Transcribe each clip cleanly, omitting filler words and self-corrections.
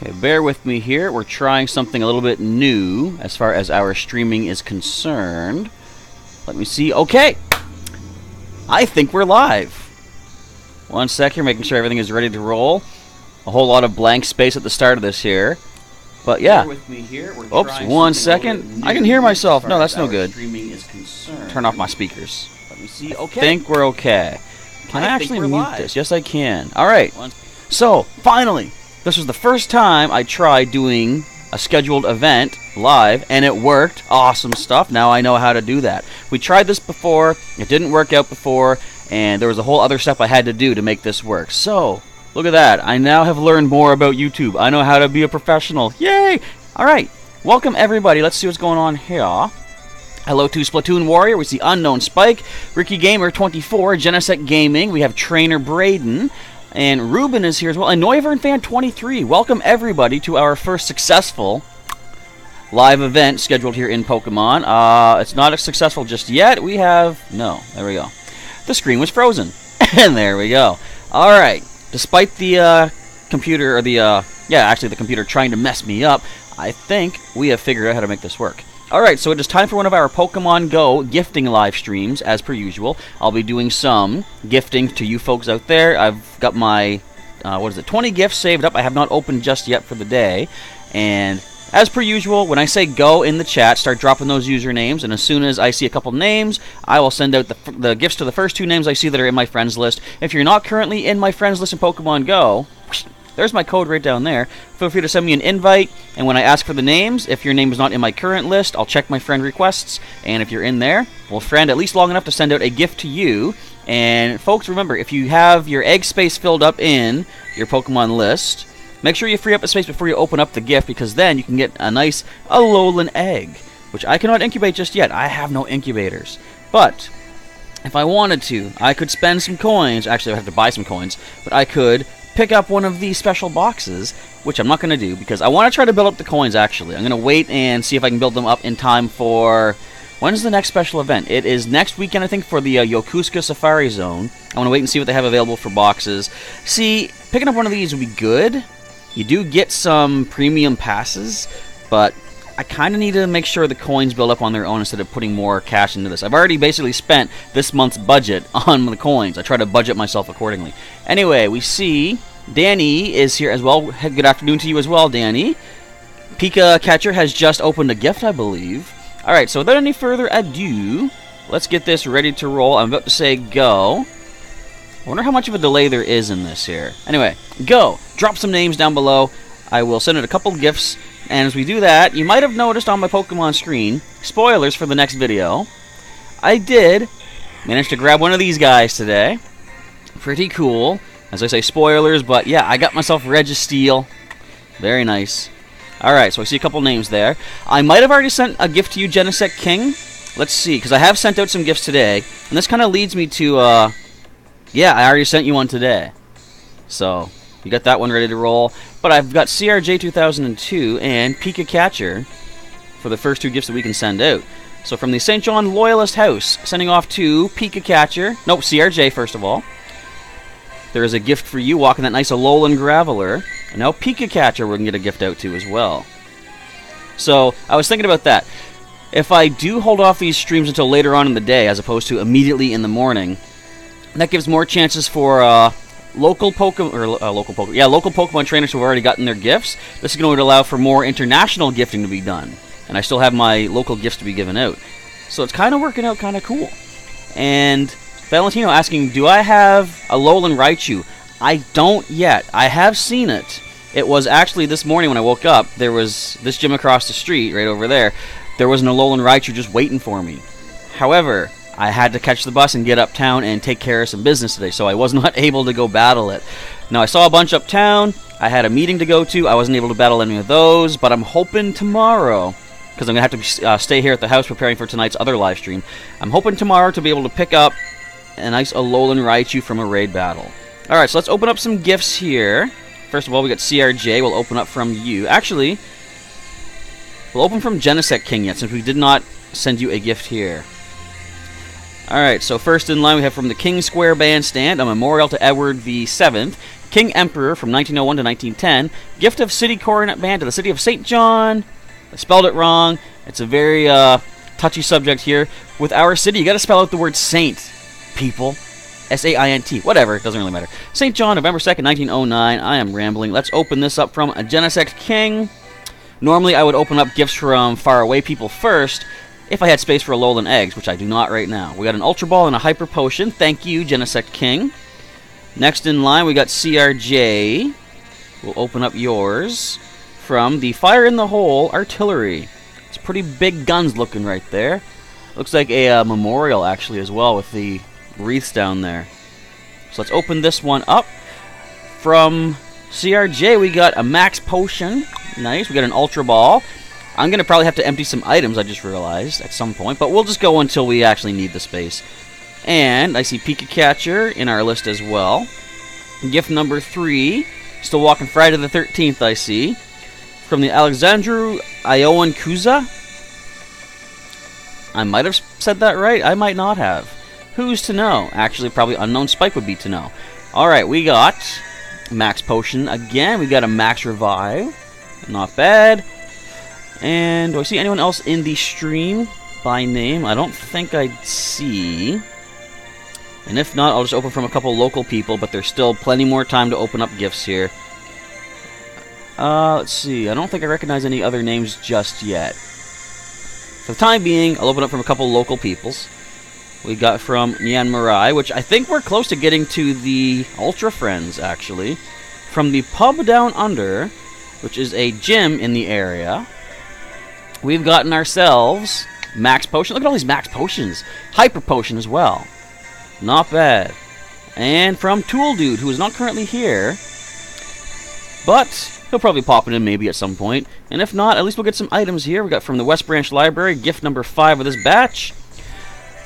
Okay, bear with me here. We're trying something a little bit new as far as our streaming is concerned. Let me see. Okay. I think we're live. 1 sec here, making sure everything is ready to roll. A whole lot of blank space at the start of this here. But yeah. Bear with me here. Oops, 1 second. I can hear myself. No, that's no good. Turn off my speakers. Let me see. Okay. I think we're okay. Can I actually mute this? Yes, I can. All right. So, finally. This was the first time I tried doing a scheduled event live, and it worked. Awesome stuff. Now I know how to do that. We tried this before. It didn't work out before, and there was a whole other step I had to do to make this work. So, look at that. I now have learned more about YouTube. I know how to be a professional. Yay! All right. Welcome, everybody. Let's see what's going on here. Hello to Splatoon Warrior. We see Unknown Spike, Ricky Gamer 24, Genesec Gaming. We have Trainer Braden. And Ruben is here as well. And Noivern Fan 23. Welcome everybody to our first successful live event scheduled here in Pokemon. It's not successful just yet. We have... No. There we go. The screen was frozen. And there we go. Alright. Despite the computer, or the... yeah, actually the computer trying to mess me up, I think we have figured out how to make this work. Alright, so it is time for one of our Pokemon GO gifting live streams, as per usual. I'll be doing some gifting to you folks out there. I've got my, 20 gifts saved up. I have not opened just yet for the day. And as per usual, when I say go in the chat, start dropping those usernames. And as soon as I see a couple names, I will send out the gifts to the first 2 names I see that are in my friends list. If you're not currently in my friends list in Pokemon GO... There's my code right down there. Feel free to send me an invite, and when I ask for the names, if your name is not in my current list, I'll check my friend requests, and if you're in there, we'll friend at least long enough to send out a gift to you. And folks, remember, if you have your egg space filled up in your Pokemon list, make sure you free up the space before you open up the gift, because then you can get a nice Alolan egg, which I cannot incubate just yet. I have no incubators. But if I wanted to, I could spend some coins. Actually, I have to buy some coins, but I could pick up one of these special boxes, which I'm not going to do because I want to try to build up the coins. Actually, I'm going to wait and see if I can build them up in time for... When's the next special event? It is next weekend, I think, for the Yokosuka Safari Zone. I want to wait and see what they have available for boxes. See, picking up one of these would be good. You do get some premium passes, but I kind of need to make sure the coins build up on their own instead of putting more cash into this. I've already basically spent this month's budget on the coins. I try to budget myself accordingly. Anyway, we see Danny is here as well. Good afternoon to you as well, Danny. Pika Catcher has just opened a gift, I believe. Alright, so without any further ado, let's get this ready to roll. I'm about to say go. I wonder how much of a delay there is in this here. Anyway, go. Drop some names down below. I will send out a couple gifts. And as we do that, you might have noticed on my Pokemon screen, spoilers for the next video, I did manage to grab one of these guys today. Pretty cool. As I say, spoilers, but yeah, I got myself Registeel. Very nice. Alright, so I see a couple names there. I might have already sent a gift to you, Genesec King. Let's see, because I have sent out some gifts today. And this kind of leads me to, yeah, I already sent you one today. So, you got that one ready to roll. But I've got CRJ 2002 and Pika Catcher for the first 2 gifts that we can send out. So from the St. John Loyalist House, sending off to Pika Catcher. Nope, CRJ first of all. There is a gift for you, walking that nice Alolan Graveler. And now Pika Catcher we can get a gift out to as well. So I was thinking about that. If I do hold off these streams until later on in the day, as opposed to immediately in the morning, that gives more chances for local Pokemon trainers who have already gotten their gifts. This is going to allow for more international gifting to be done, and I still have my local gifts to be given out. So it's kind of working out kind of cool. And Valentino asking, do I have a Alolan Raichu? I don't yet. I have seen it. It was actually this morning when I woke up. There was this gym across the street, right over there. There was an Alolan Raichu just waiting for me. However, I had to catch the bus and get uptown and take care of some business today, so I was not able to go battle it. Now, I saw a bunch uptown. I had a meeting to go to. I wasn't able to battle any of those, but I'm hoping tomorrow, because I'm going to have to stay here at the house preparing for tonight's other live stream. I'm hoping tomorrow to be able to pick up a nice Alolan Raichu from a raid battle. Alright, so let's open up some gifts here. First of all, we got CRJ. We'll open up from you. Actually, we'll open from Genesec King yet, since we did not send you a gift here. Alright, so first in line we have from the King Square Bandstand, a memorial to Edward VII. King Emperor from 1901 to 1910. Gift of City Coronet Band to the city of St. John. I spelled it wrong. It's a very touchy subject here. With our city, you got to spell out the word saint, people. S-A-I-N-T. Whatever, it doesn't really matter. St. John, November 2nd, 1909. I am rambling. Let's open this up from a Genesect King. Normally, I would open up gifts from faraway people first if I had space for Alolan eggs, which I do not right now. We got an Ultra Ball and a Hyper Potion. Thank you, Genesect King. Next in line, we got CRJ. We'll open up yours from the Fire in the Hole Artillery. It's pretty big guns looking right there. Looks like a memorial, actually, as well, with the wreaths down there. So let's open this one up. From CRJ, we got a Max Potion. Nice. We got an Ultra Ball. I'm going to probably have to empty some items, I just realized, at some point. But we'll just go until we actually need the space. And I see Pikachu in our list as well. Gift number 3. Still walking Friday the 13th, I see. From the Alexandru Ioan Kuza. I might have said that right. I might not have. Who's to know? Actually, probably Unknown Spike would be to know. Alright, we got Max Potion again. We got a Max Revive. Not bad. And do I see anyone else in the stream by name? I don't think I see. And if not, I'll just open from a couple local people, but there's still plenty more time to open up gifts here. Let's see. I don't think I recognize any other names just yet. For the time being, I'll open up from a couple local peoples. We got from Nyan Marai, which I think we're close to getting to the Ultra Friends, actually. From the Pub Down Under, which is a gym in the area, we've gotten ourselves Max Potion. Look at all these Max Potions. Hyper Potion as well. Not bad. And from Tool Dude, who is not currently here, but he'll probably pop it in maybe at some point. And if not, at least we'll get some items here. We got from the West Branch Library, gift number 5 of this batch.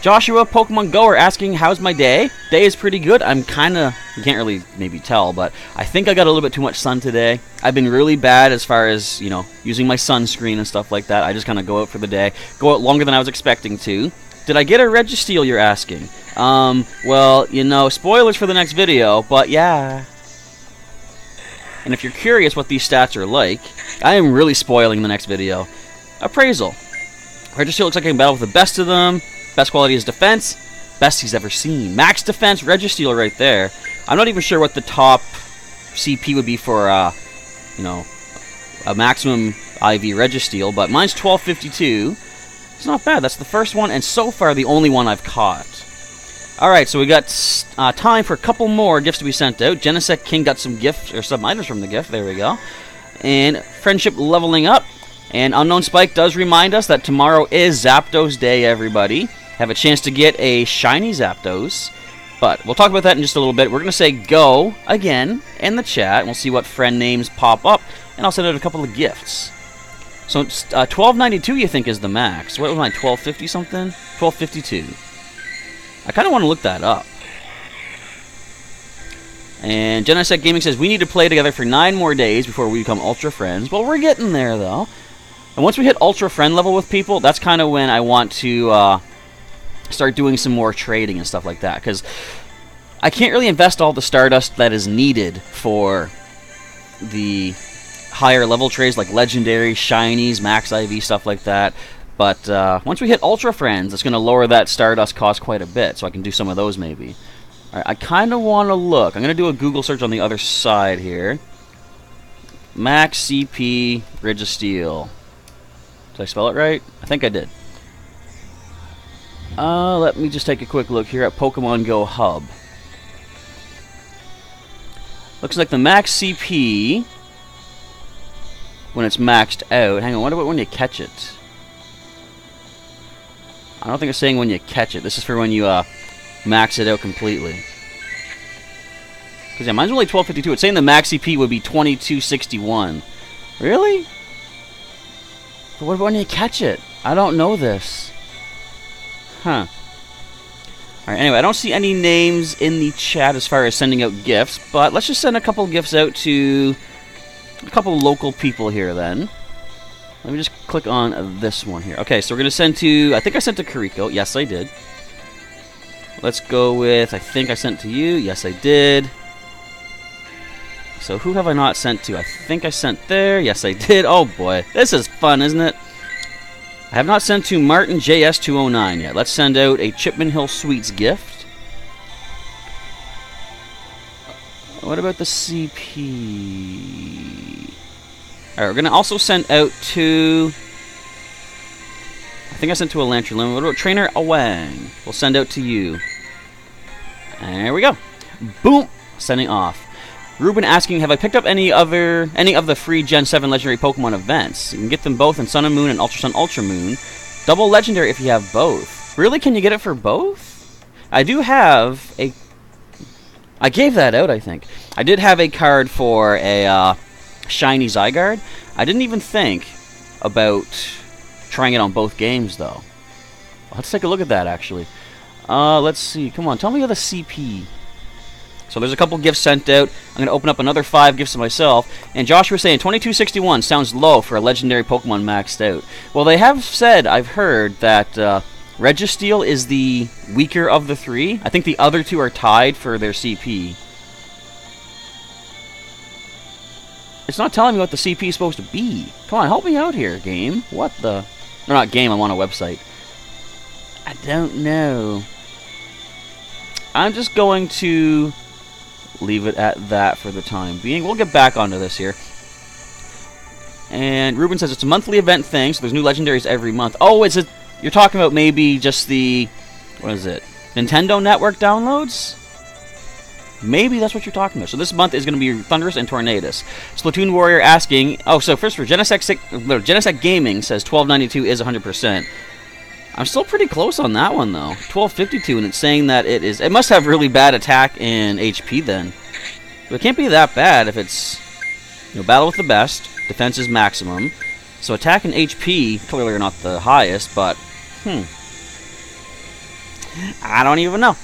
Joshua, Pokemon GO are asking, how's my day? Day is pretty good. I'm kind of, you can't really maybe tell, but I think I got a little bit too much sun today. I've been really bad as far as, you know, using my sunscreen and stuff like that. I just kind of go out for the day. Go out longer than I was expecting to. Did I get a Registeel, you're asking? Well, you know, spoilers for the next video, but yeah. And if you're curious what these stats are like, I am really spoiling the next video. Appraisal. Registeel looks like I can battle with the best of them. Best quality is defense. Best he's ever seen. Max defense, Registeel right there. I'm not even sure what the top CP would be for, you know, a maximum IV Registeel, but mine's 1252. It's not bad. That's the first one, and so far the only one I've caught. Alright, so we got time for a couple more gifts to be sent out. Genesect King got some gifts, or some items from the gift. There we go. And Friendship leveling up. And Unknown Spike does remind us that tomorrow is Zapdos Day, everybody. Have a chance to get a shiny Zapdos. But we'll talk about that in just a little bit. We're going to say go again in the chat, and we'll see what friend names pop up. And I'll send out a couple of gifts. So it's 1292, you think, is the max. What was mine, 1250 something? 1252. I kind of want to look that up. And Genesect Gaming says, we need to play together for 9 more days before we become Ultra Friends. Well, we're getting there, though. And once we hit Ultra Friend level with people, that's kind of when I want to start doing some more trading and stuff like that. Because I can't really invest all the Stardust that is needed for the higher level trades like Legendary, Shinies, Max IV, stuff like that. But once we hit Ultra Friends, it's going to lower that Stardust cost quite a bit. So I can do some of those maybe. Alright, I kind of want to look. I'm going to do a Google search on the other side here. Max CP Registeel. Did I spell it right? I think I did. Let me just take a quick look here at Pokemon GO Hub. Looks like the max CP, when it's maxed out... Hang on, what about when you catch it? I don't think it's saying when you catch it. This is for when you max it out completely. Because yeah, mine's only 1252. It's saying the max CP would be 2261. Really? But what about when you catch it? I don't know this. Huh. Alright, anyway, I don't see any names in the chat as far as sending out gifts, but let's just send a couple gifts out to a couple local people here then. Let me just click on this one here. Okay, so we're going to send to... I think I sent to Kariko. Yes, I did. Let's go with... I think I sent to you. Yes, I did. So who have I not sent to? I think I sent there. Yes, I did. Oh boy, this is fun, isn't it? I have not sent to Martin JS209 yet. Let's send out a Chipman Hill Sweets gift. What about the CP? Alright, we're going to also send out to... I think I sent to a Lantern Limit. What about Trainer Awang? We'll send out to you. There we go. Boom! Sending off. Ruben asking, have I picked up any of the free Gen 7 Legendary Pokemon events? You can get them both in Sun and Moon and Ultra Sun, Ultra Moon. Double Legendary if you have both. Really? Can you get it for both? I do have a... I gave that out, I think. I did have a card for a Shiny Zygarde. I didn't even think about trying it on both games, though. Let's take a look at that, actually. Let's see. Come on, tell me the CP. So there's a couple gifts sent out. I'm going to open up another 5 gifts to myself. And Joshua was saying 2261 sounds low for a legendary Pokemon maxed out. Well, they have said, I've heard, that Registeel is the weaker of the 3. I think the other 2 are tied for their CP. It's not telling me what the CP is supposed to be. Come on, help me out here, game. What the... No, not game, I'm on a website. I don't know. I'm just going to leave it at that for the time being. We'll get back onto this here. And Ruben says it's a monthly event thing, so there's new legendaries every month. Oh, is it... You're talking about maybe just the... What is it? Nintendo Network downloads? Maybe that's what you're talking about. So this month is going to be Thundurus and Tornadus. Splatoon Warrior asking... Oh, so first for Genesect Gaming says 1292 is 100%. I'm still pretty close on that one, though. 1252, and it's saying that it is... It must have really bad attack and HP, then. But it can't be that bad if it's... You know, battle with the best. Defense is maximum. So attack and HP clearly are not the highest, but... I don't even know.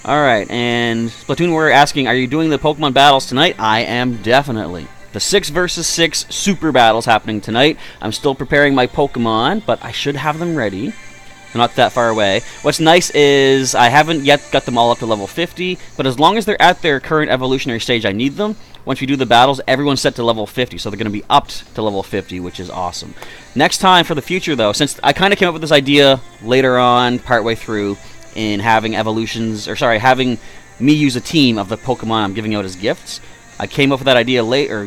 Alright, and Splatoon Warrior asking, are you doing the Pokemon battles tonight? I am definitely. The 6 versus 6 super battles happening tonight. I'm still preparing my Pokemon, but I should have them ready. They're not that far away. What's nice is I haven't yet got them all up to level 50, but as long as they're at their current evolutionary stage, I need them. Once we do the battles, everyone's set to level 50, so they're going to be upped to level 50, which is awesome. Next time for the future, though, since I kind of came up with this idea later on, partway through, in having having me use a team of the Pokemon I'm giving out as gifts. I came up with that idea later,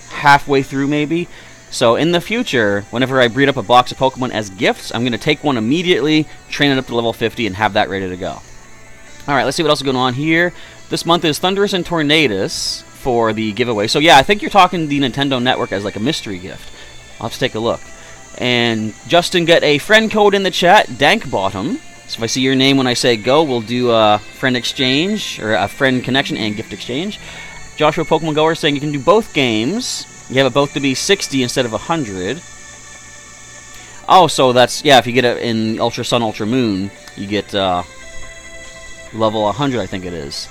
halfway through maybe. So in the future, whenever I breed up a box of Pokemon as gifts, I'm going to take one immediately, train it up to level 50, and have that ready to go. Alright, let's see what else is going on here. This month is Thundurus and Tornadus for the giveaway. So yeah, I think you're talking the Nintendo Network as like a mystery gift. I'll have to take a look. And Justin got a friend code in the chat, Dankbottom. So if I see your name when I say go, we'll do a friend exchange, or a friend connection and gift exchange. Joshua Pokemon Goer saying you can do both games. You have it both to be 60 instead of 100. Oh, so that's, yeah, if you get it in Ultra Sun, Ultra Moon, you get level 100, I think it is.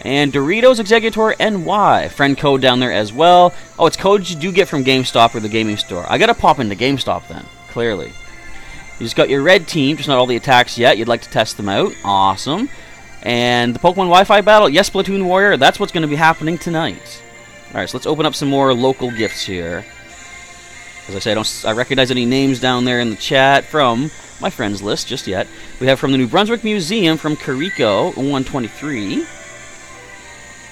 And Doritos Executor NY, friend code down there as well. Oh, it's codes you do get from GameStop or the gaming store. I gotta pop into GameStop then, clearly. You just got your red team, just not all the attacks yet. You'd like to test them out. Awesome. And the Pokemon Wi-Fi battle, yes, Splatoon Warrior, that's what's going to be happening tonight. Alright, so let's open up some more local gifts here. As I say, I recognize any names down there in the chat from my friends list just yet. We have from the New Brunswick Museum, from Kariko, 123.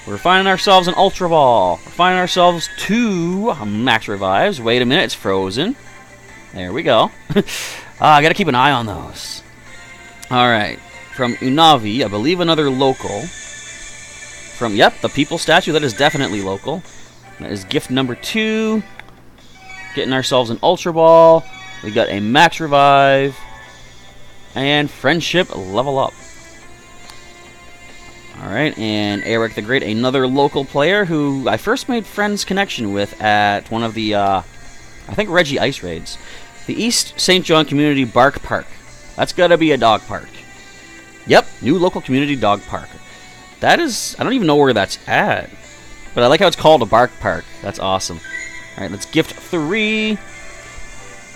We're finding ourselves an Ultra Ball. We're finding ourselves 2 Max Revives. Wait a minute, it's frozen. There we go. I gotta keep an eye on those. Alright. From Unavi, I believe another local. From, yep, the People Statue, that is definitely local. That is gift number 2. Getting ourselves an Ultra Ball. We got a Max Revive. And Friendship Level Up. Alright, and Eric the Great, another local player who I first made friends connection with at one of the, I think Reggie Ice Raids. The East St. John Community Bark Park. That's gotta be a dog park. Yep, new local community dog park. That is, I don't even know where that's at. But I like how it's called a bark park. That's awesome. Alright, let's gift 3.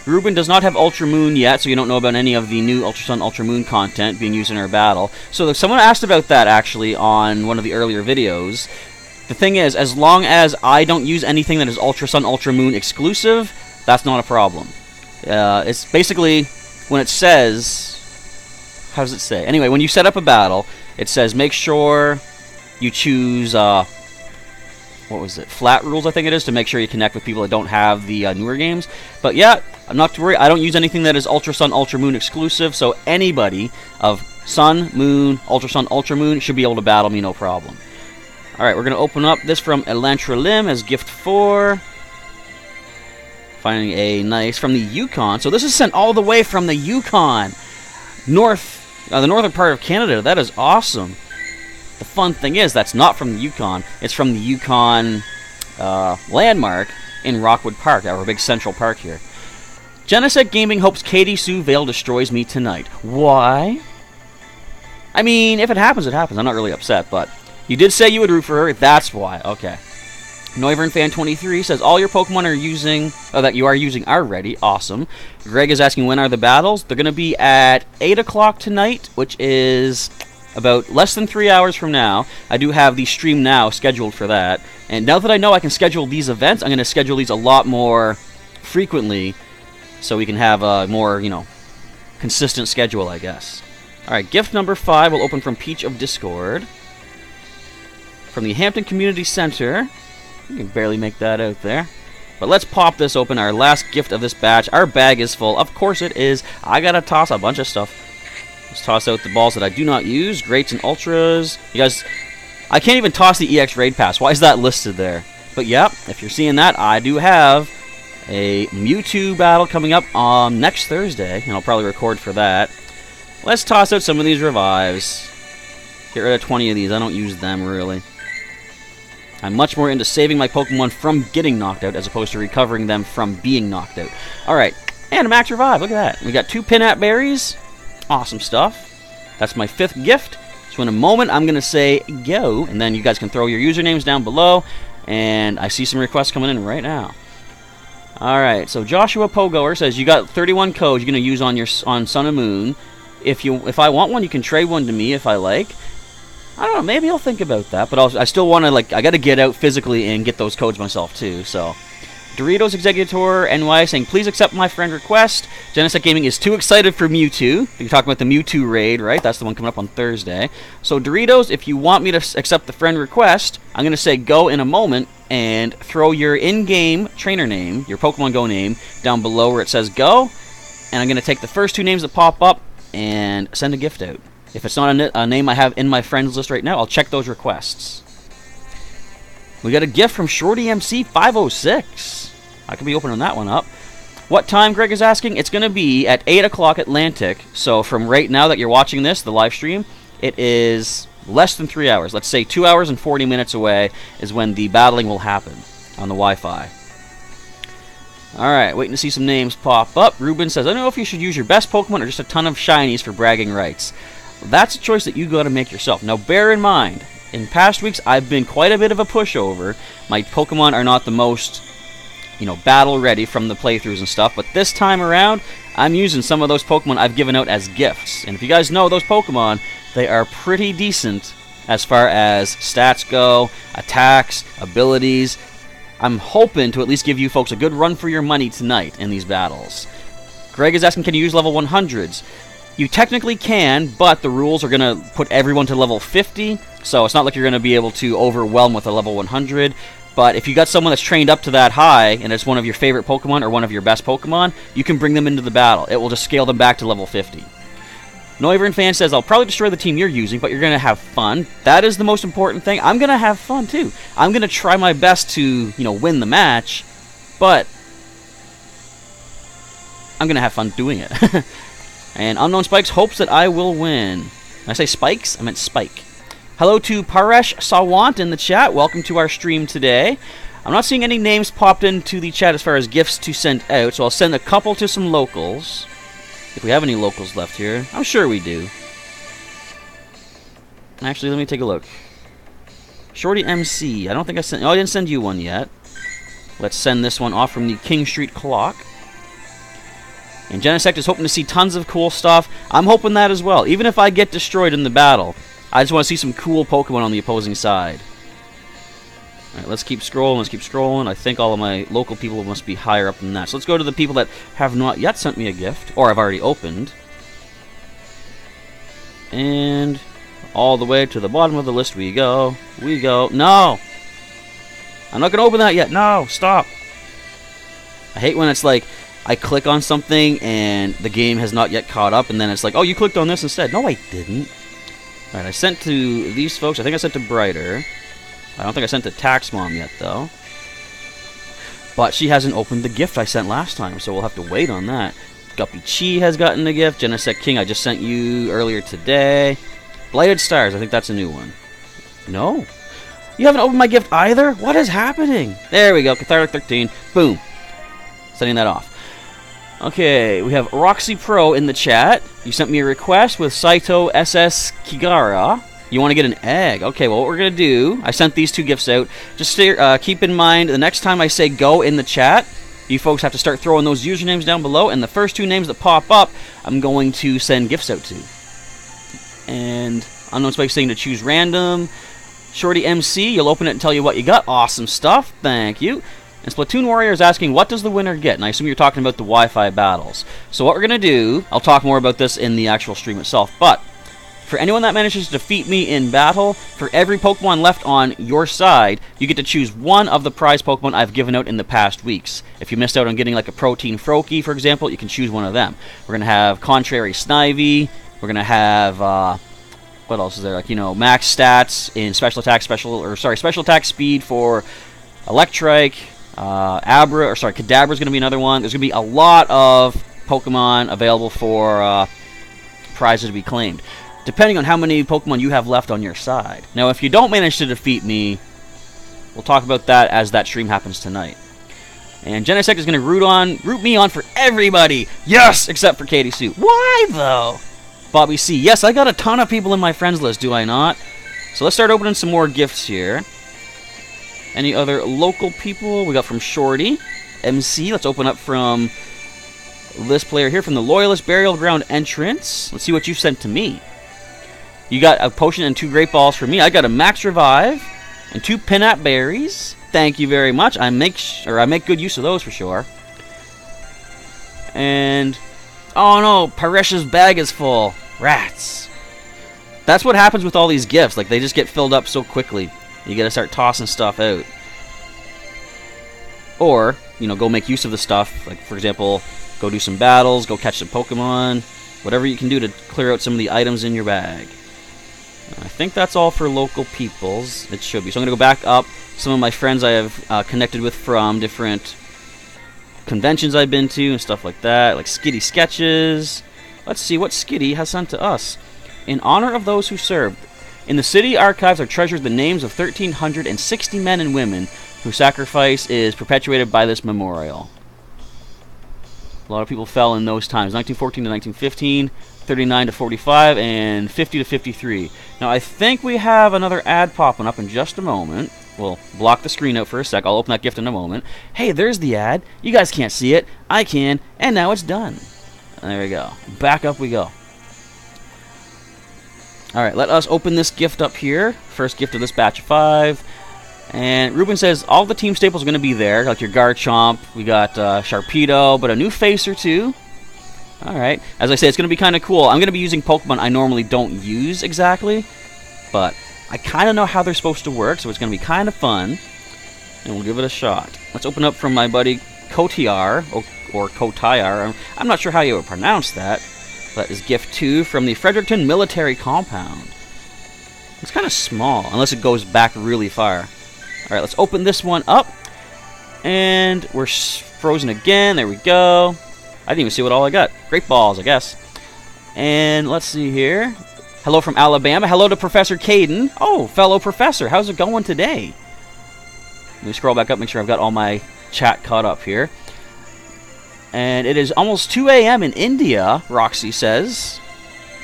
Ruben does not have Ultra Moon yet, so you don't know about any of the new Ultra Sun, Ultra Moon content being used in our battle. So someone asked about that, actually, on one of the earlier videos. The thing is, as long as I don't use anything that is Ultra Sun, Ultra Moon exclusive, that's not a problem. It's basically, when it says, how does it say? Anyway, when you set up a battle, it says make sure you choose, what was it? Flat rules, I think it is, to make sure you connect with people that don't have the newer games. But yeah, I'm not to worry. I don't use anything that is Ultra Sun, Ultra Moon exclusive, so anybody of Sun, Moon, Ultra Sun, Ultra Moon should be able to battle me, no problem. Alright, we're going to open up this from Elantra Lim as gift 4. Finding a nice from the Yukon. So this is sent all the way from the Yukon. The northern part of Canada. That is awesome. The fun thing is, that's not from the Yukon. It's from the Yukon landmark in Rockwood Park, our big central park here. Genesect Gaming hopes Katie Sue Vale destroys me tonight. Why? I mean, if it happens, it happens. I'm not really upset, but you did say you would root for her. That's why. Okay. Noivern Fan 23 says all your Pokemon are using, that you are using are ready. Awesome. Greg is asking when are the battles. They're going to be at 8 o'clock tonight, which is about less than 3 hours from now. I do have the stream now scheduled for that. And now that I know I can schedule these events, I'm going to schedule these a lot more frequently so we can have a more, consistent schedule, I guess. Alright, gift number 5 will open from Peach of Discord. From the Hampton Community Center. You can barely make that out there. But let's pop this open, our last gift of this batch. Our bag is full. Of course it is. I gotta toss a bunch of stuff. Let's toss out the balls that I do not use. Greats and Ultras. You guys, I can't even toss the EX Raid Pass. Why is that listed there? But yep, if you're seeing that, I do have a Mewtwo battle coming up on next Thursday. And I'll probably record for that. Let's toss out some of these revives. Get rid of 20 of these. I don't use them, really. I'm much more into saving my Pokemon from getting knocked out as opposed to recovering them from being knocked out. Alright, and a Max Revive. Look at that. We got 2 Pinap Berries. Awesome stuff. That's my 5th gift. So in a moment, I'm going to say go, and then you guys can throw your usernames down below. And I see some requests coming in right now. Alright, so Joshua Pogoer says you got 31 codes you're going to use on Sun and Moon. If I want one, you can trade one to me if I like. I don't know, maybe I'll think about that, but I still want to, I got to get out physically and get those codes myself, too, so. Doritos Executor NY saying, please accept my friend request. Genesect Gaming is too excited for Mewtwo. You're talking about the Mewtwo raid, right? That's the one coming up on Thursday. So, Doritos, if you want me to accept the friend request, I'm going to say go in a moment and throw your in-game trainer name, your Pokemon Go name, down below where it says go, and I'm going to take the first 2 names that pop up and send a gift out. If it's not a name I have in my friends list right now, I'll check those requests. We got a gift from Shorty MC 506. I could be opening that one up. What time, Greg is asking? It's going to be at 8 o'clock Atlantic. So from right now that you're watching this, the live stream, it is less than 3 hours. Let's say 2 hours and 40 minutes away is when the battling will happen on the Wi-Fi. Alright, waiting to see some names pop up. Ruben says, I don't know if you should use your best Pokemon or just a ton of shinies for bragging rights. That's a choice that you got to make yourself. Now, bear in mind, in past weeks, I've been quite a bit of a pushover. My Pokemon are not the most, battle ready from the playthroughs and stuff, but this time around, I'm using some of those Pokemon I've given out as gifts. And if you guys know those Pokemon, they are pretty decent as far as stats go, attacks, abilities. I'm hoping to at least give you folks a good run for your money tonight in these battles. Greg is asking, can you use level 100s? You technically can, but the rules are going to put everyone to level 50, so it's not like you're going to be able to overwhelm with a level 100. But if you got someone that's trained up to that high, and it's one of your favorite Pokemon or one of your best Pokemon, you can bring them into the battle. It will just scale them back to level 50. Noivern Fan says, I'll probably destroy the team you're using, but you're going to have fun. That is the most important thing. I'm going to have fun, too. I'm going to try my best to, win the match, but I'm going to have fun doing it. And Unknown Spikes hopes that I will win. When I say Spikes, I meant Spike. Hello to Paresh Sawant in the chat. Welcome to our stream today. I'm not seeing any names popped into the chat as far as gifts to send out, so I'll send a couple to some locals. If we have any locals left here. I'm sure we do. Actually, let me take a look. Shorty MC. I don't think I sent... Oh, I didn't send you one yet. Let's send this one off from the King Street Clock. And Genesect is hoping to see tons of cool stuff. I'm hoping that as well. Even if I get destroyed in the battle, I just want to see some cool Pokemon on the opposing side. Alright, let's keep scrolling, let's keep scrolling. I think all of my local people must be higher up than that. So let's go to the people that have not yet sent me a gift, or I've already opened. And all the way to the bottom of the list we go. We go. No! I'm not going to open that yet. No, stop. I hate when it's like, I click on something and the game has not yet caught up, and then it's like, oh, you clicked on this instead. No, I didn't. Alright, I sent to these folks. I think I sent to Brighter. I don't think I sent to Tax Mom yet, though. But she hasn't opened the gift I sent last time, so we'll have to wait on that. Guppy Chi has gotten a gift. Genesect King, I just sent you earlier today. Blighted Stars, I think that's a new one. No. You haven't opened my gift either? What is happening? There we go, Cathartic 13. Boom. Sending that off. Okay, we have Roxy Pro in the chat. You sent me a request with Saito SS Kigara. You want to get an egg. Okay, well, what we're going to do, I sent these 2 gifts out. Just keep in mind, the next time I say go in the chat, you folks have to start throwing those usernames down below, and the first 2 names that pop up, I'm going to send gifts out to. And Unknown Spike saying to choose random. Shorty MC, you'll open it and tell you what you got. Awesome stuff. Thank you. And Splatoon Warrior is asking, what does the winner get? And I assume you're talking about the Wi-Fi battles. So what we're going to do, I'll talk more about this in the actual stream itself, but for anyone that manages to defeat me in battle, for every Pokemon left on your side, you get to choose one of the prize Pokemon I've given out in the past weeks. If you missed out on getting like a Protein Froakie, for example, you can choose one of them. We're going to have Contrary Snivy. We're going to have, what else is there? Like, you know, max stats in special attack, special attack speed for Electrike. Kadabra is going to be another one. There's going to be a lot of Pokemon available for prizes to be claimed, depending on how many Pokemon you have left on your side. Now, if you don't manage to defeat me, we'll talk about that as that stream happens tonight. And Genesect is going to root me on for everybody. Yes, except for Katie Sue. Why, though? Bobby C. Yes, I got a ton of people in my friends list, do I not? So let's start opening some more gifts here. Any other local people? We got from Shorty. MC. Let's open up from this player here from the Loyalist Burial Ground entrance. Let's see what you've sent to me. You got a potion and 2 Great Balls for me. I got a Max Revive and 2 Pinap Berries. Thank you very much. I make good use of those for sure. And oh no, Paresh's bag is full. Rats. That's what happens with all these gifts. Like, they just get filled up so quickly. You gotta start tossing stuff out. Or, you know, go make use of the stuff. Like, for example, go do some battles, go catch some Pokemon. Whatever you can do to clear out some of the items in your bag. I think that's all for local peoples. It should be. So I'm going to go back up some of my friends I have connected with from different conventions I've been to and stuff like that. Like Skitty Sketches. Let's see what Skitty has sent to us. In honor of those who served, in the city archives are treasured the names of 1,360 men and women whose sacrifice is perpetuated by this memorial. A lot of people fell in those times. 1914 to 1915, 39 to 45, and 50 to 53. Now, I think we have another ad popping up in just a moment. We'll block the screen out for a sec. I'll open that gift in a moment. Hey, there's the ad. You guys can't see it. I can. And now it's done. There we go. Back up we go. Alright, let us open this gift up here. First gift of this batch of 5. And Ruben says all the team staples are going to be there, like your Garchomp. We got Sharpedo, but a new face or 2. Alright. As I say, it's going to be kind of cool. I'm going to be using Pokemon I normally don't use exactly, but I kind of know how they're supposed to work, so it's going to be kind of fun. And we'll give it a shot. Let's open up from my buddy Kotiar, or Kotiar. I'm not sure how you would pronounce that. That is gift 2 from the Fredericton Military Compound. It's kind of small, unless it goes back really far. Alright, let's open this one up. And we're frozen again. There we go. I didn't even see what all I got. Great balls, I guess. And let's see here. Hello from Alabama. Hello to Professor Caden. Oh, fellow professor. How's it going today? Let me scroll back up, make sure I've got all my chat caught up here. And it is almost 2 a.m. in India, Roxy says.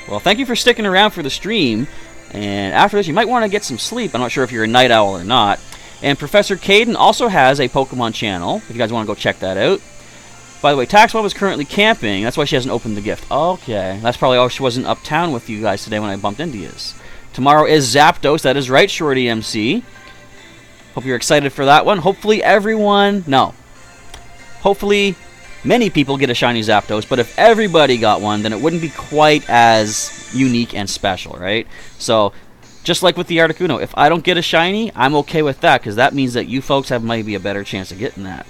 Well, thank you for sticking around for the stream. And after this, you might want to get some sleep. I'm not sure if you're a night owl or not. And Professor Caden also has a Pokemon channel, if you guys want to go check that out. By the way, Taxmom is currently camping. That's why she hasn't opened the gift. Okay. That's probably why she wasn't uptown with you guys today when I bumped into you. Tomorrow is Zapdos. That is right, Shorty MC. Hope you're excited for that one. Hopefully hopefully many people get a shiny Zapdos, but if everybody got one, then it wouldn't be quite as unique and special, right? So, just like with the Articuno, if I don't get a shiny, I'm okay with that, because that means that you folks have maybe a better chance of getting that.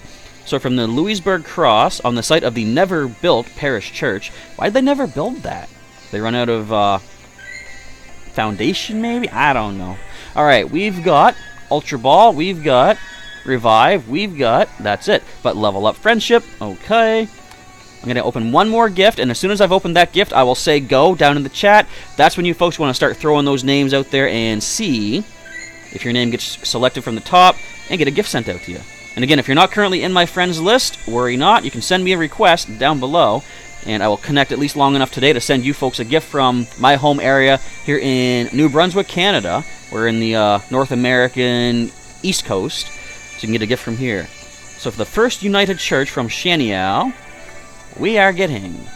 So from the Louisburg Cross, on the site of the never-built parish church, why'd they never build that? They run out of foundation, maybe? I don't know. Alright, we've got Ultra Ball, we've got Revive, we've got, that's it. But Level Up Friendship, okay. I'm going to open one more gift, and as soon as I've opened that gift, I will say go down in the chat. That's when you folks want to start throwing those names out there and see if your name gets selected from the top and get a gift sent out to you. And again, if you're not currently in my friends list, worry not. You can send me a request down below, and I will connect at least long enough today to send you folks a gift from my home area here in New Brunswick, Canada. We're in the North American East Coast, so you can get a gift from here. So for the First United Church from Shaniao, we are getting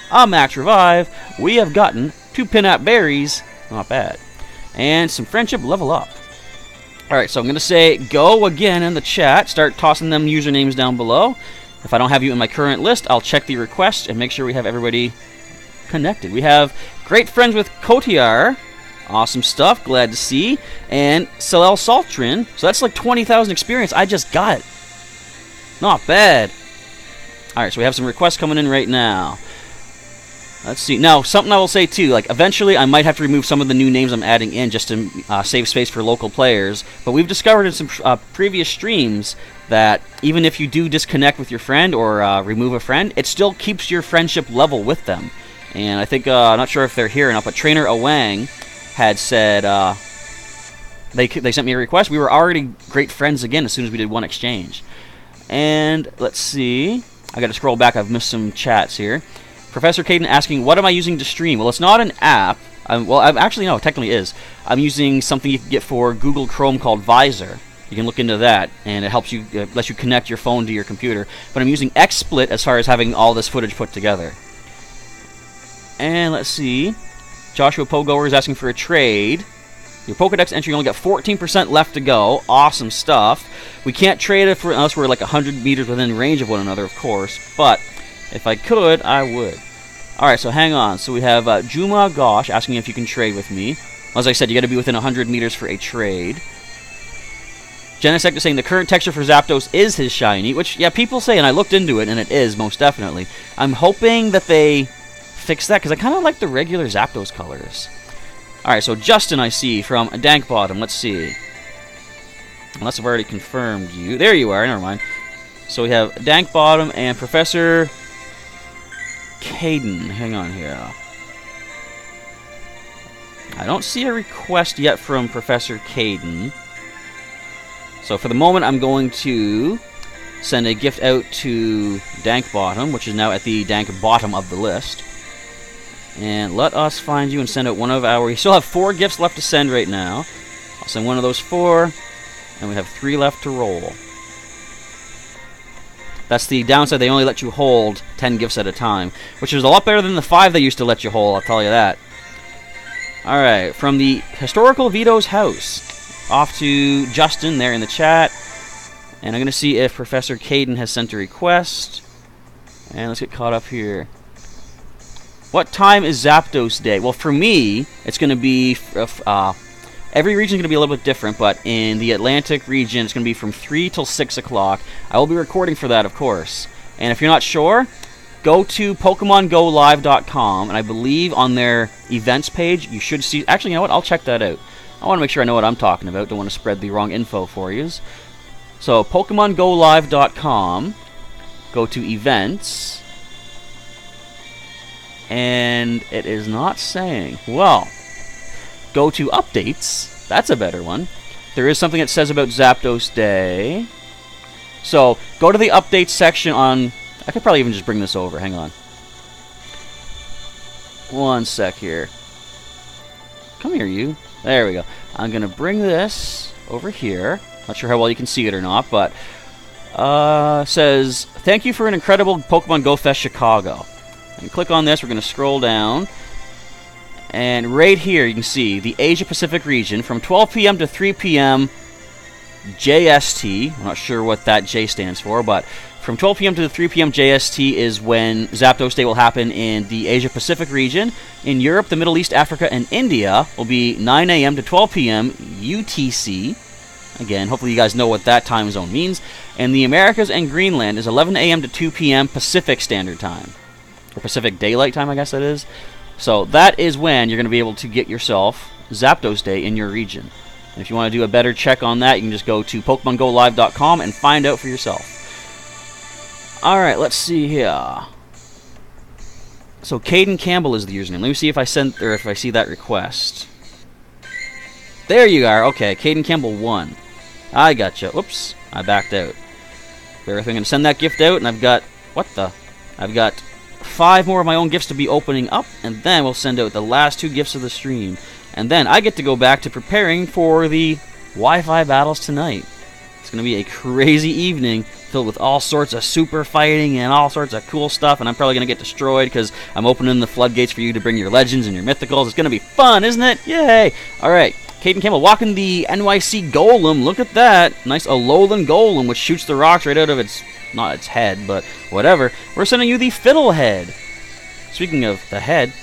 a Max Revive. We have gotten 2 Pinap Berries, not bad, and some Friendship Level Up. Alright, so I'm going to say go again in the chat. Start tossing them usernames down below. If I don't have you in my current list, I'll check the request and make sure we have everybody connected. We have great friends with Kotiar. Awesome stuff. Glad to see. And Salel Saltrin. So that's like 20,000 experience. I just got it. Not bad. Alright, so we have some requests coming in right now. Let's see. Now, something I will say too, like eventually I might have to remove some of the new names I'm adding in just to save space for local players. But we've discovered in some previous streams that even if you do disconnect with your friend or remove a friend, it still keeps your friendship level with them. And I think, I'm not sure if they're here or not, but Trainer Awang had said they sent me a request. We were already great friends again as soon as we did one exchange. And let's see. I got to scroll back. I've missed some chats here. Professor Caden asking, what am I using to stream? Well, it's not an app. Actually, no, it technically is. I'm using something you can get for Google Chrome called Visor. You can look into that, and it helps you, lets you connect your phone to your computer. But I'm using XSplit as far as having all this footage put together. And let's see. Joshua Pogoer is asking for a trade. Your Pokedex entry, you only got 14% left to go. Awesome stuff. We can't trade it unless we're like 100 meters within range of one another, of course. But if I could, I would. Alright, so hang on. So we have Juma Gosh asking if you can trade with me. As I said, you got to be within 100 meters for a trade. Genesect is saying the current texture for Zapdos is his shiny, which, yeah, people say, and I looked into it, and it is, most definitely. I'm hoping that they fix that, because I kind of like the regular Zapdos colors. Alright, so Justin, I see, from Dank Bottom. Let's see. Unless I've already confirmed you. There you are, never mind. So we have Dank Bottom and Professor Caden. Hang on here. I don't see a request yet from Professor Caden. So for the moment, I'm going to send a gift out to Dank Bottom, which is now at the Dank Bottom of the list. And let us find you and send out one of our... We still have 4 gifts left to send right now. I'll send one of those 4, and we have 3 left to roll. That's the downside. They only let you hold 10 gifts at a time, which is a lot better than the 5 they used to let you hold, I'll tell you that. Alright, from the Historical Vito's house. Off to Justin there in the chat. And I'm going to see if Professor Caden has sent a request. And let's get caught up here. What time is Zapdos Day? Well, for me, it's going to be... every region is going to be a little bit different, but in the Atlantic region, it's going to be from 3 till 6 o'clock. I will be recording for that, of course. And if you're not sure, go to PokemonGoLive.com, and I believe on their events page, you should see... Actually, you know what? I'll check that out. I want to make sure I know what I'm talking about. Don't want to spread the wrong info for you. So, PokemonGoLive.com. Go to events. And it is not saying. Well, go to updates. That's a better one. There is something that says about Zapdos Day. So, go to the updates section on... I could probably even just bring this over. Hang on. One sec here. Come here, you. There we go. I'm going to bring this over here. Not sure how well you can see it or not, but... says, thank you for an incredible Pokemon Go Fest Chicago. And click on this. We're going to scroll down. And right here, you can see the Asia Pacific region from 12 p.m. to 3 p.m. JST. I'm not sure what that J stands for, but from 12 p.m. to 3 p.m. JST is when Zapdos Day will happen in the Asia-Pacific region. In Europe, the Middle East, Africa, and India will be 9 a.m. to 12 p.m. UTC. Again, hopefully you guys know what that time zone means. And the Americas and Greenland is 11 a.m. to 2 p.m. Pacific Standard Time. Or Pacific Daylight Time, I guess that is. So that is when you're going to be able to get yourself Zapdos Day in your region. And if you want to do a better check on that, you can just go to PokemonGoLive.com and find out for yourself. Alright, let's see here. So Caden Campbell is the username. Let me see if I see that request. There you are. Okay, Caden Campbell 1. I gotcha. Oops, I backed out. Bear with me. I'm going to send that gift out, and I've got... What the? I've got 5 more of my own gifts to be opening up, and then we'll send out the last 2 gifts of the stream. And then I get to go back to preparing for the Wi-Fi battles tonight. It's going to be a crazy evening filled with all sorts of super fighting and all sorts of cool stuff, and I'm probably going to get destroyed because I'm opening the floodgates for you to bring your legends and your mythicals. It's going to be fun, isn't it? Yay! Alright, Caden Campbell walking the NYC Golem. Look at that. Nice Alolan Golem, which shoots the rocks right out of its, not its head, but whatever. We're sending you the Fiddlehead. Speaking of the head,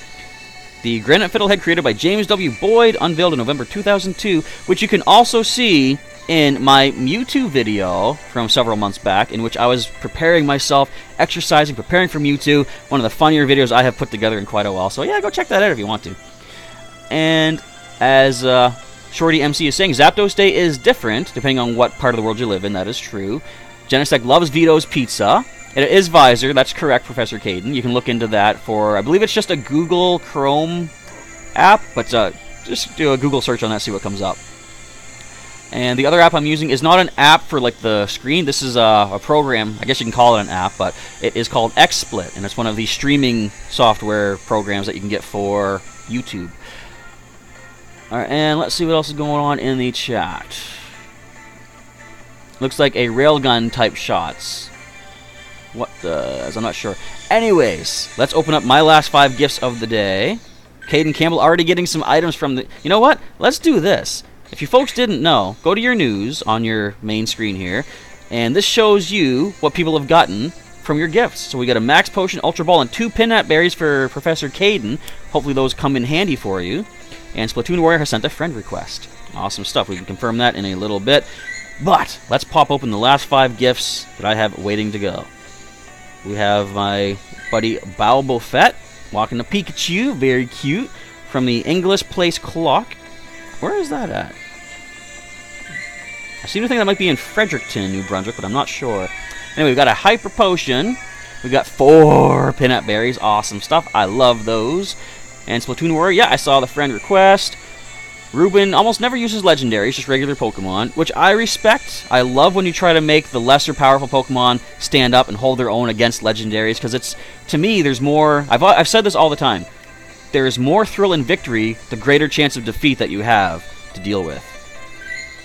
the Granite Fiddlehead created by James W. Boyd, unveiled in November 2002, which you can also see in my Mewtwo video from several months back, in which I was preparing myself, exercising, preparing for Mewtwo, one of the funnier videos I have put together in quite a while. So yeah, go check that out if you want to. And as Shorty MC is saying, Zapdos Day is different, depending on what part of the world you live in. That is true. Genesec loves Vito's Pizza. It is Visor, that's correct, Professor Caden. You can look into that for, I believe it's just a Google Chrome app, but just do a Google search on that, see what comes up. And the other app I'm using is not an app for like the screen. This is a program. I guess you can call it an app, but it is called XSplit, and it's one of the streaming software programs that you can get for YouTube. All right, and let's see what else is going on in the chat. Looks like a railgun type shots. What the? I'm not sure. Anyways, let's open up my last 5 gifts of the day. Caden Campbell already getting some items from the... You know what? Let's do this. If you folks didn't know, go to your news on your main screen here, and this shows you what people have gotten from your gifts. So we got a Max Potion, Ultra Ball, and 2 Pinat Berries for Professor Caden. Hopefully those come in handy for you. And Splatoon Warrior has sent a friend request. Awesome stuff. We can confirm that in a little bit. But let's pop open the last 5 gifts that I have waiting to go. We have my buddy Balbo Fett walking a Pikachu, very cute, from the English Place Clock. Where is that at? I seem to think that might be in Fredericton, New Brunswick, but I'm not sure. Anyway, we've got a Hyper Potion. We've got 4 Peanut Berries. Awesome stuff. I love those. And Splatoon Warrior, yeah, I saw the friend request. Ruben almost never uses legendaries, just regular Pokemon, which I respect. I love when you try to make the lesser powerful Pokemon stand up and hold their own against legendaries, because it's, to me, there's more... I've said this all the time. There is more thrill in victory, the greater chance of defeat that you have to deal with.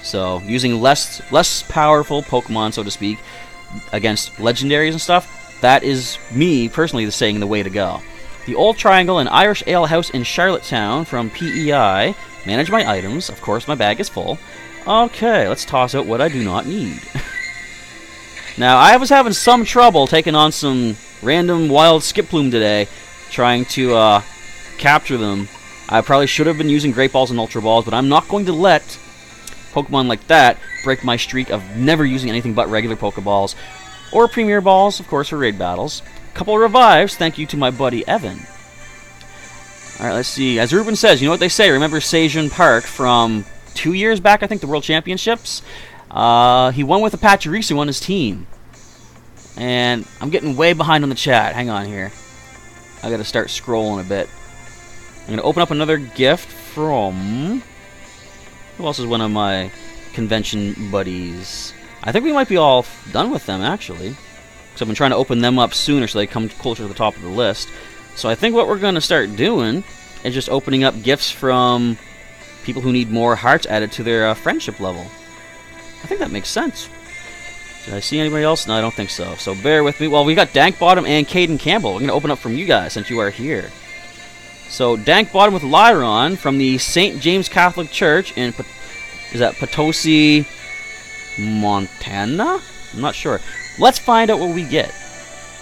So, using less powerful Pokemon, so to speak, against legendaries and stuff, that is, me, personally, saying the way to go. The Old Triangle, an Irish ale house in Charlottetown from PEI. Manage my items. Of course, my bag is full. Okay, let's toss out what I do not need. Now, I was having some trouble taking on some random wild Skiploom today, trying to capture them. I probably should have been using Great Balls and Ultra Balls, but I'm not going to let Pokemon like that break my streak of never using anything but regular Pokeballs. Or Premier Balls, of course, for raid battles. Couple of revives, thank you to my buddy Evan. Alright, let's see. As Ruben says, you know what they say, remember Sejun Park from 2 years back, I think, the World Championships? He won with a Pachirisu on his team. And I'm getting way behind on the chat. Hang on here. I gotta start scrolling a bit. I'm gonna open up another gift from... Who else is one of my convention buddies? I think we might be all done with them, actually. Because I've been trying to open them up sooner so they come closer to the top of the list. So I think what we're going to start doing is just opening up gifts from people who need more hearts added to their friendship level. I think that makes sense. Did I see anybody else? No, I don't think so. So bear with me. Well, we got Dankbottom and Caden Campbell. We're going to open up from you guys since you are here. So Dankbottom with Lyron from the St. James Catholic Church in, is that Potosi, Montana? I'm not sure. Let's find out what we get.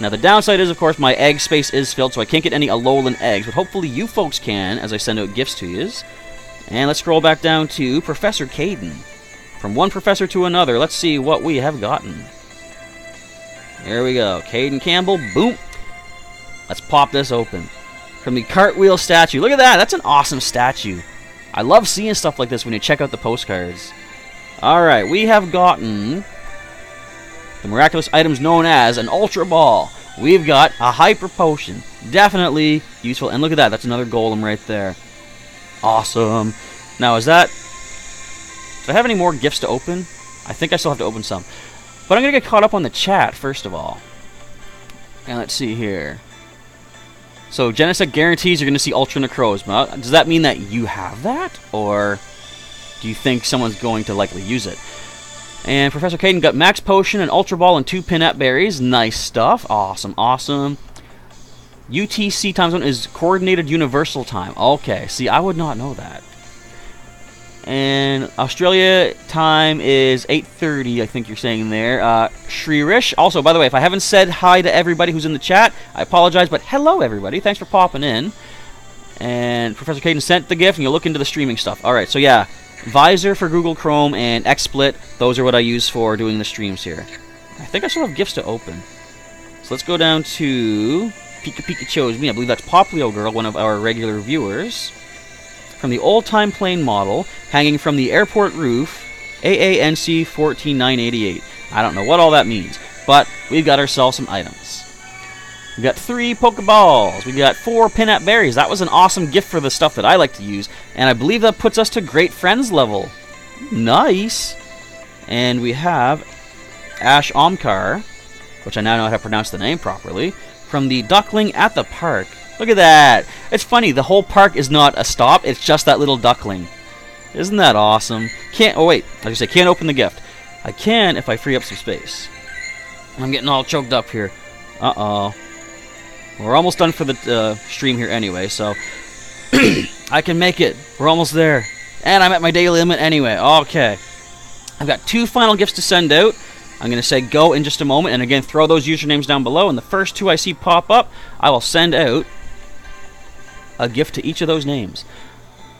Now, the downside is, of course, my egg space is filled, so I can't get any Alolan eggs, but hopefully you folks can as I send out gifts to yous. And let's scroll back down to Professor Caden. From one professor to another, let's see what we have gotten. There we go. Caden Campbell, boom. Let's pop this open. From the cartwheel statue. Look at that. That's an awesome statue. I love seeing stuff like this when you check out the postcards. Alright, we have gotten the miraculous items known as an Ultra Ball. We've got a Hyper Potion. Definitely useful. And look at that. That's another Golem right there. Awesome. Now, is that... do I have any more gifts to open? I think I still have to open some. But I'm going to get caught up on the chat, first of all. And let's see here. So, Genesect guarantees you're going to see Ultra Necrozma. Does that mean that you have that? Or do you think someone's going to likely use it? And Professor Caden got Max Potion, an Ultra Ball, and 2 Pinap Berries. Nice stuff. Awesome, awesome. UTC time zone is Coordinated Universal Time. Okay, see, I would not know that. And Australia time is 8:30, I think you're saying there. Shrirish. Also, by the way, if I haven't said hi to everybody who's in the chat, I apologize, but hello, everybody. Thanks for popping in. And Professor Caden sent the gift, and you'll look into the streaming stuff. All right, so yeah, Visor for Google Chrome and XSplit, those are what I use for doing the streams here. I think I still have gifts to open. So let's go down to Pika Pika Chose Me. I believe that's Poplio Girl, one of our regular viewers. From the old-time plane model, hanging from the airport roof, AANC 14988. I don't know what all that means, but we've got ourselves some items. We got 3 Pokeballs. We got 4 Pinap Berries. That was an awesome gift for the stuff that I like to use, and I believe that puts us to Great Friends level. Nice. And we have Ash Omkar, which I now know how to pronounce the name properly, from the Duckling at the Park. Look at that. It's funny, the whole park is not a stop, it's just that little duckling. Isn't that awesome? Can't, oh wait, like I say, can't open the gift. I can if I free up some space. I'm getting all choked up here. Uh-oh. We're almost done for the stream here anyway, so I can make it. We're almost there. And I'm at my daily limit anyway. Okay. I've got 2 final gifts to send out. I'm going to say go in just a moment, and again, throw those usernames down below, and the first 2 I see pop up, I will send out a gift to each of those names.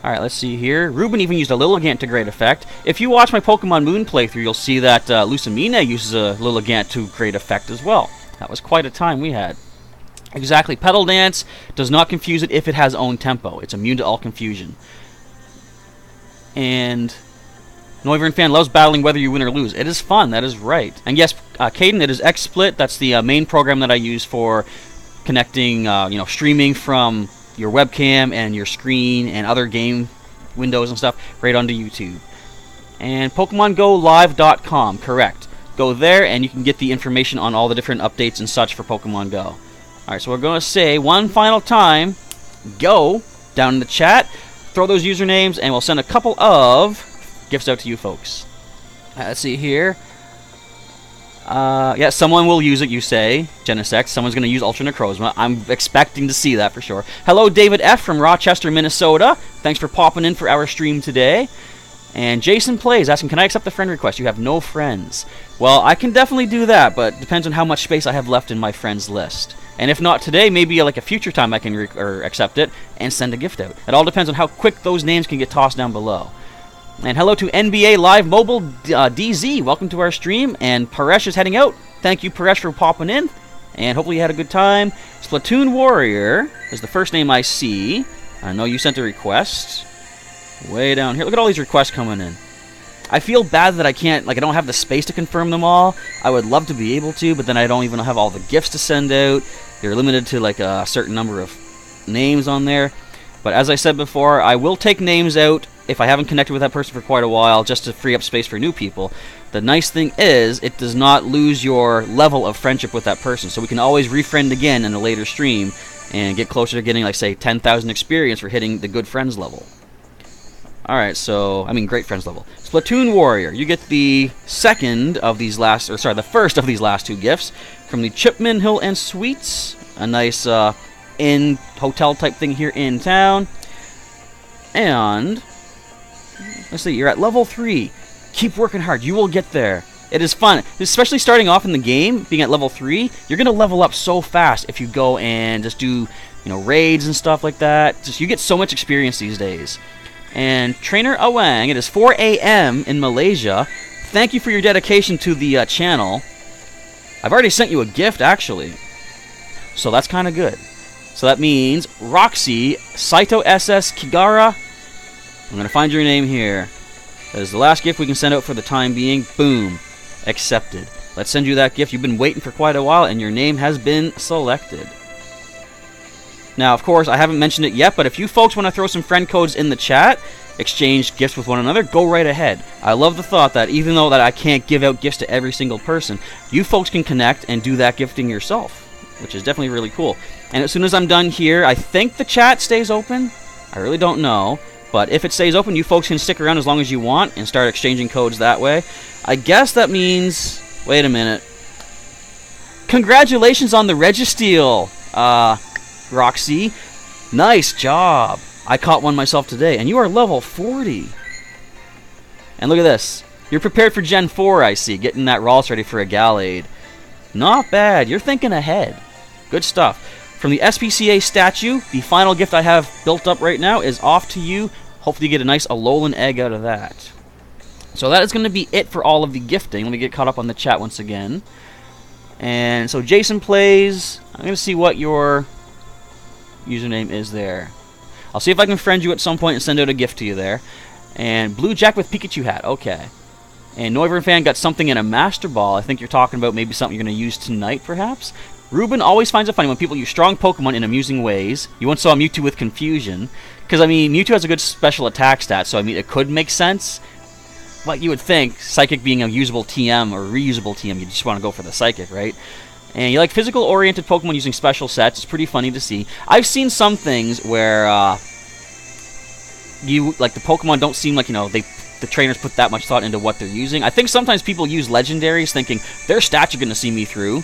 Alright, let's see here. Ruben even used a Lilligant to great effect. If you watch my Pokemon Moon playthrough, you'll see that Lucamina uses a Lilligant to great effect as well. That was quite a time we had. Exactly. Petal Dance does not confuse it if it has own tempo. It's immune to all confusion. And Noivern Fan loves battling whether you win or lose. It is fun, that is right. And yes, Caden, it is XSplit. That's the main program that I use for connecting, streaming from your webcam and your screen and other game windows and stuff right onto YouTube. And PokemonGoLive.com, correct. Go there and you can get the information on all the different updates and such for Pokemon Go. Alright, so we're going to say one final time, go, down in the chat, throw those usernames, and we'll send a couple of gifts out to you folks. Let's see here. Yeah, someone will use it, you say, Genesect. Someone's going to use Ultra Necrozma. I'm expecting to see that for sure. Hello, David F. from Rochester, Minnesota. Thanks for popping in for our stream today. And Jason Plays asking, can I accept the friend request? You have no friends. Well, I can definitely do that, but it depends on how much space I have left in my friends list. And if not today, maybe like a future time I can accept it and send a gift out. It all depends on how quick those names can get tossed down below. And hello to NBA Live Mobile DZ. Welcome to our stream. And Paresh is heading out. Thank you, Paresh, for popping in. And hopefully you had a good time. Splatoon Warrior is the first name I see. I know you sent a request. Way down here. Look at all these requests coming in. I feel bad that I can't, I don't have the space to confirm them all. I would love to be able to, but then I don't even have all the gifts to send out. They're limited to a certain number of names on there. But as I said before, I will take names out if I haven't connected with that person for quite a while, just to free up space for new people. The nice thing is, it does not lose your level of friendship with that person, so we can always refriend again in a later stream and get closer to getting, say, 10,000 experience for hitting the good friends level. Alright, so, great friends level. Splatoon Warrior, you get the first of these last 2 gifts from the Chipman Hill and Suites, a nice inn hotel type thing here in town. And let's see, you're at level 3. Keep working hard. You will get there. It is fun, especially starting off in the game, being at level 3. You're going to level up so fast if you go and just do, raids and stuff like that. Just you get so much experience these days. And Trainer Awang, it is 4 a.m. in Malaysia. Thank you for your dedication to the channel. I've already sent you a gift, actually. So that's kind of good. So that means Roxy, Saito SS Kigara. I'm going to find your name here. That is the last gift we can send out for the time being. Boom. Accepted. Let's send you that gift. You've been waiting for quite a while, and your name has been selected. Now, of course, I haven't mentioned it yet, but if you folks want to throw some friend codes in the chat, exchange gifts with one another, go right ahead. I love the thought that even though that I can't give out gifts to every single person, you folks can connect and do that gifting yourself, which is definitely really cool. And as soon as I'm done here, I think the chat stays open. I really don't know. But if it stays open, you folks can stick around as long as you want and start exchanging codes that way. I guess that means... Wait a minute. Congratulations on the Registeel, Roxy. Nice job. I caught one myself today, and you are level 40. And look at this. You're prepared for Gen 4, I see. Getting that Ralts ready for a Gallade. Not bad. You're thinking ahead. Good stuff. From the SPCA statue, the final gift I have built up right now is off to you. Hopefully you get a nice Alolan egg out of that. So that is going to be it for all of the gifting. Let me get caught up on the chat once again. And so Jason Plays. I'm going to see what your username is there. I'll see if I can friend you at some point and send out a gift to you there. And Blue Jack with Pikachu hat. Okay. And Noivern Fan got something in a Master Ball. I think you're talking about maybe something you're going to use tonight, perhaps. Ruben always finds it funny when people use strong Pokemon in amusing ways. You once saw Mewtwo with Confusion. Because, I mean, Mewtwo has a good special attack stat, so, I mean, it could make sense. But you would think, Psychic being a usable TM or reusable TM, you just want to go for the Psychic, right? And you like physical-oriented Pokemon using special sets. It's pretty funny to see. I've seen some things where, the Pokemon don't seem like, the trainers put that much thought into what they're using. I think sometimes people use legendaries thinking their stats are going to see me through.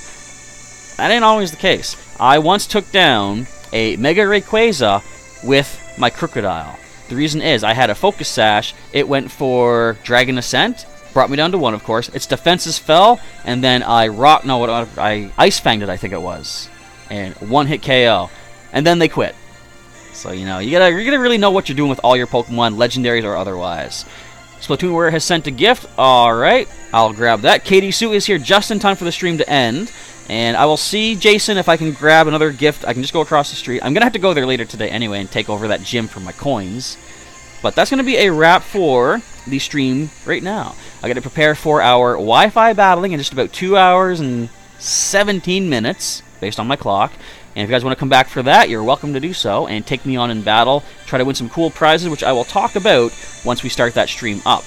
That ain't always the case. I once took down a Mega Rayquaza with my Crocodile. The reason is I had a Focus Sash. It went for Dragon Ascent. Brought me down to 1, of course. Its defenses fell, and then I Ice Fanged it, I think it was. And one-hit KO. And then they quit. So, you gotta really know what you're doing with all your Pokemon, legendaries or otherwise. Splatoon Warrior has sent a gift. Alright, I'll grab that. Katie Sue is here just in time for the stream to end. And I will see Jason if I can grab another gift. I can just go across the street. I'm going to have to go there later today anyway and take over that gym for my coins. But that's going to be a wrap for the stream right now. I got to prepare for our Wi-Fi battling in just about 2 hours and 17 minutes, based on my clock. And if you guys want to come back for that, you're welcome to do so and take me on in battle. Try to win some cool prizes, which I will talk about once we start that stream up.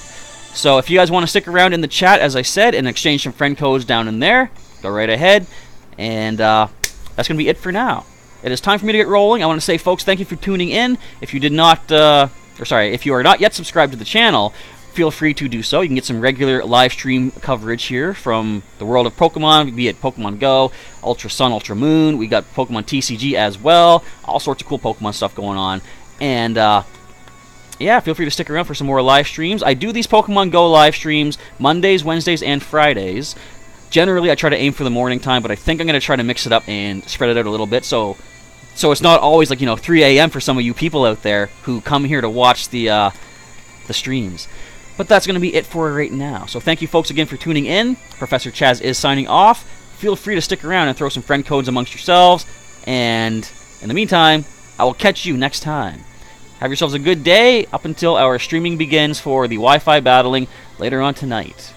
So if you guys want to stick around in the chat, as I said, and exchange some friend codes down in there, go right ahead. And that's going to be it for now. It is time for me to get rolling. I want to say, folks, thank you for tuning in. If you did not, if you are not yet subscribed to the channel, feel free to do so. You can get some regular live stream coverage here from the world of Pokemon, be it Pokemon GO, Ultra Sun, Ultra Moon. We got Pokemon TCG as well. All sorts of cool Pokemon stuff going on. And, yeah, feel free to stick around for some more live streams. I do these Pokemon GO live streams Mondays, Wednesdays, and Fridays. Generally, I try to aim for the morning time, but I think I'm going to try to mix it up and spread it out a little bit, so it's not always like 3 a.m. for some of you people out there who come here to watch the streams. But that's going to be it for right now. So thank you folks again for tuning in. Professor Chaz is signing off. Feel free to stick around and throw some friend codes amongst yourselves. And in the meantime, I will catch you next time. Have yourselves a good day up until our streaming begins for the Wi-Fi battling later on tonight.